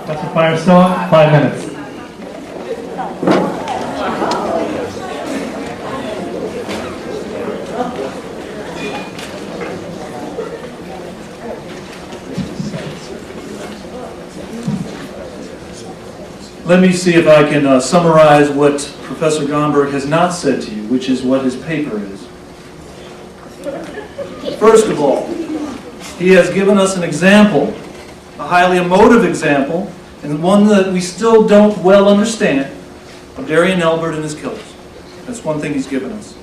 Dr. Firestone, 5 minutes. Let me see if I can summarize what Professor Gomberg has not said to you, which is what his paper is. First of all, he has given us an example, a highly emotive example, and one that we still don't well understand, of Darian Elbert and his killers. That's one thing he's given us.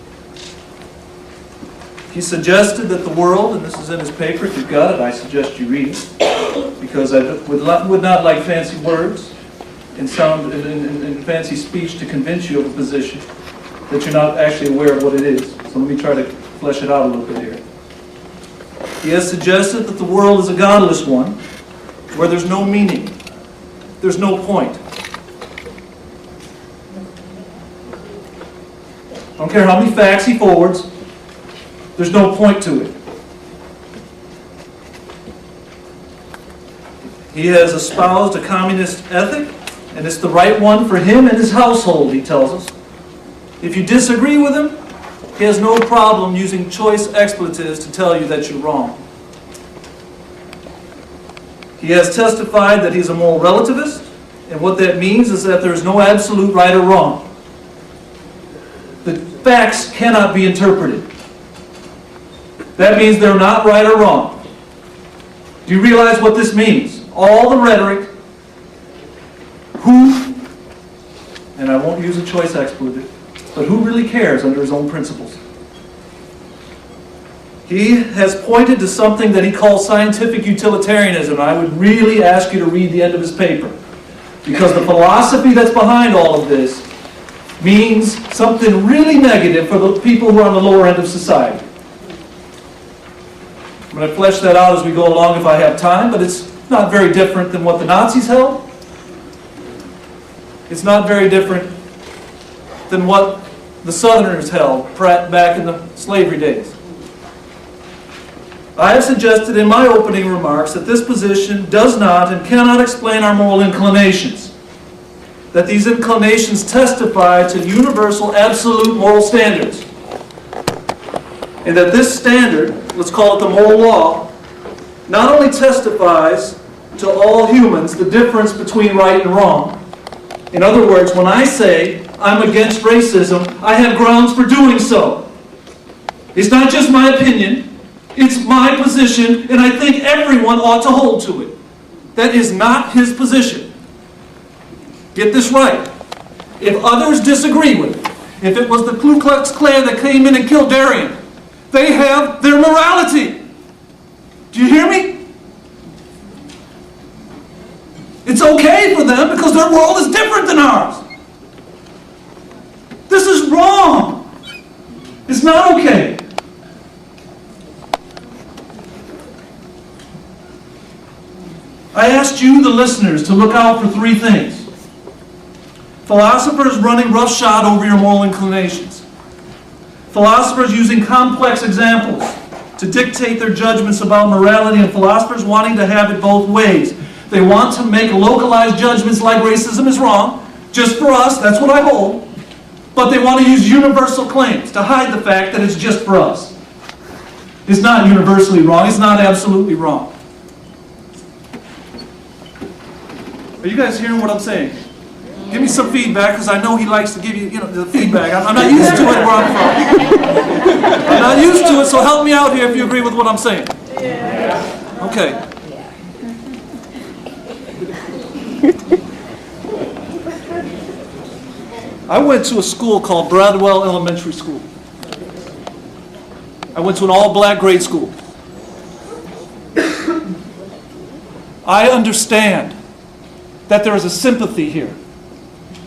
He suggested that the world, and this is in his paper, if you've got it, I suggest you read it, because I would not like fancy words and fancy speech to convince you of a position that you're not actually aware of what it is. So let me try to flesh it out a little bit here. He has suggested that the world is a godless one, where there's no meaning, there's no point. I don't care how many facts he forwards, there's no point to it. He has espoused a communist ethic, and it's the right one for him and his household, he tells us. If you disagree with him, he has no problem using choice expletives to tell you that you're wrong. He has testified that he's a moral relativist, and what that means is that there is no absolute right or wrong. The facts cannot be interpreted. That means they're not right or wrong. Do you realize what this means? All the rhetoric, who, and I won't use a choice expletive, but who really cares under his own principles? He has pointed to something that he calls scientific utilitarianism. I would really ask you to read the end of his paper, because the philosophy that's behind all of this means something really negative for the people who are on the lower end of society. I'm going to flesh that out as we go along if I have time, but it's not very different than what the Nazis held. It's not very different than what the Southerners held back in the slavery days. I have suggested in my opening remarks that this position does not and cannot explain our moral inclinations. That these inclinations testify to universal absolute moral standards. And that this standard, let's call it the moral law, not only testifies to all humans the difference between right and wrong. In other words, when I say I'm against racism, I have grounds for doing so. It's not just my opinion, it's my position, and I think everyone ought to hold to it. That is not his position. Get this right. If others disagree with it, if it was the Ku Klux Klan that came in and killed Darian, they have their morality. Do you hear me? It's okay for them because their world is different than ours. This is wrong. It's not okay. I asked you, the listeners, to look out for 3 things. Philosophers running roughshod over your moral inclinations. Philosophers using complex examples to dictate their judgments about morality, and philosophers wanting to have it both ways. They want to make localized judgments like racism is wrong, just for us, that's what I hold. But they want to use universal claims to hide the fact that it's just for us. It's not universally wrong, it's not absolutely wrong. Are you guys hearing what I'm saying? Give me some feedback, because I know he likes to give you, the feedback. I'm not used to it where I'm from. I'm not used to it, so help me out here if you agree with what I'm saying. Okay. I went to a school called Bradwell Elementary School. I went to an all-black grade school. I understand that there is a sympathy here.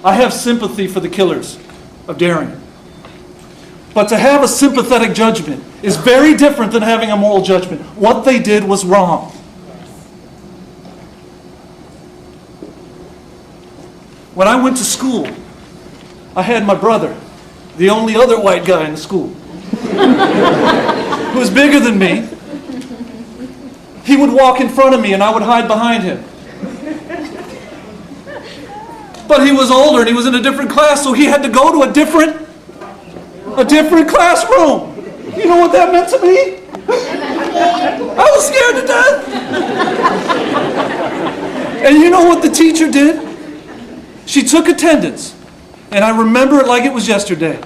I have sympathy for the killers of Darian. But to have a sympathetic judgment is very different than having a moral judgment. What they did was wrong. When I went to school, I had my brother, the only other white guy in the school, who was bigger than me. He would walk in front of me and I would hide behind him. But he was older and he was in a different class, so he had to go to a different classroom. You know what that meant to me? I was scared to death. And you know what the teacher did? She took attendance. And I remember it like it was yesterday.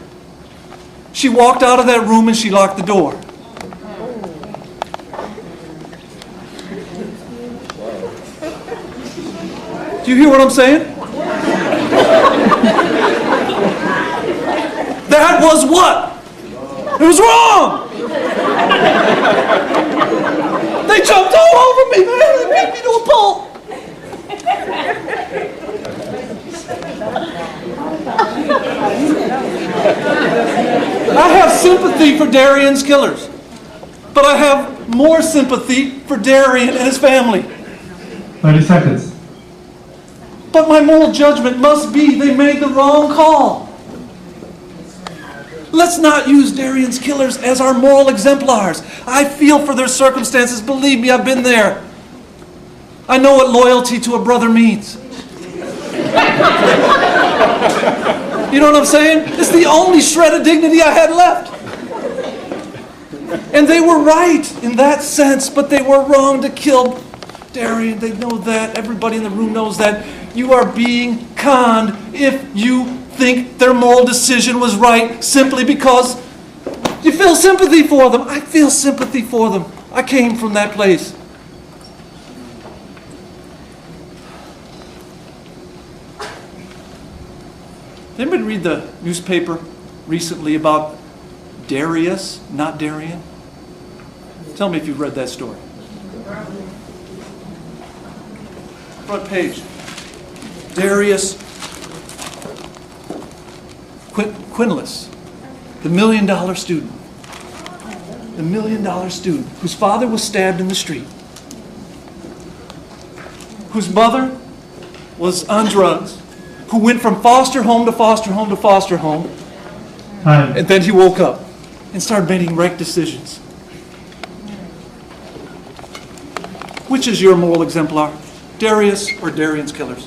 She walked out of that room and she locked the door. Do you hear what I'm saying? That was what? It was wrong. They jumped all over me, man. They beat me to a pulp. I have sympathy for Darian's killers, but I have more sympathy for Darian and his family. 30 seconds. But my moral judgment must be they made the wrong call. Let's not use Darian's killers as our moral exemplars. I feel for their circumstances. Believe me, I've been there. I know what loyalty to a brother means. You know what I'm saying? It's the only shred of dignity I had left. And they were right in that sense, but they were wrong to kill Darian. They know that. Everybody in the room knows that. You are being conned if you think their moral decision was right simply because you feel sympathy for them. I feel sympathy for them. I came from that place. Did anybody read the newspaper recently about Darius, not Darian? Tell me if you've read that story. Front page. Darius Quinless, the $1 million student. The $1 million student whose father was stabbed in the street. Whose mother was on drugs. Who went from foster home to foster home to foster home. Time. And then he woke up and started making right decisions. Which is your moral exemplar? Darius or Darian's killers?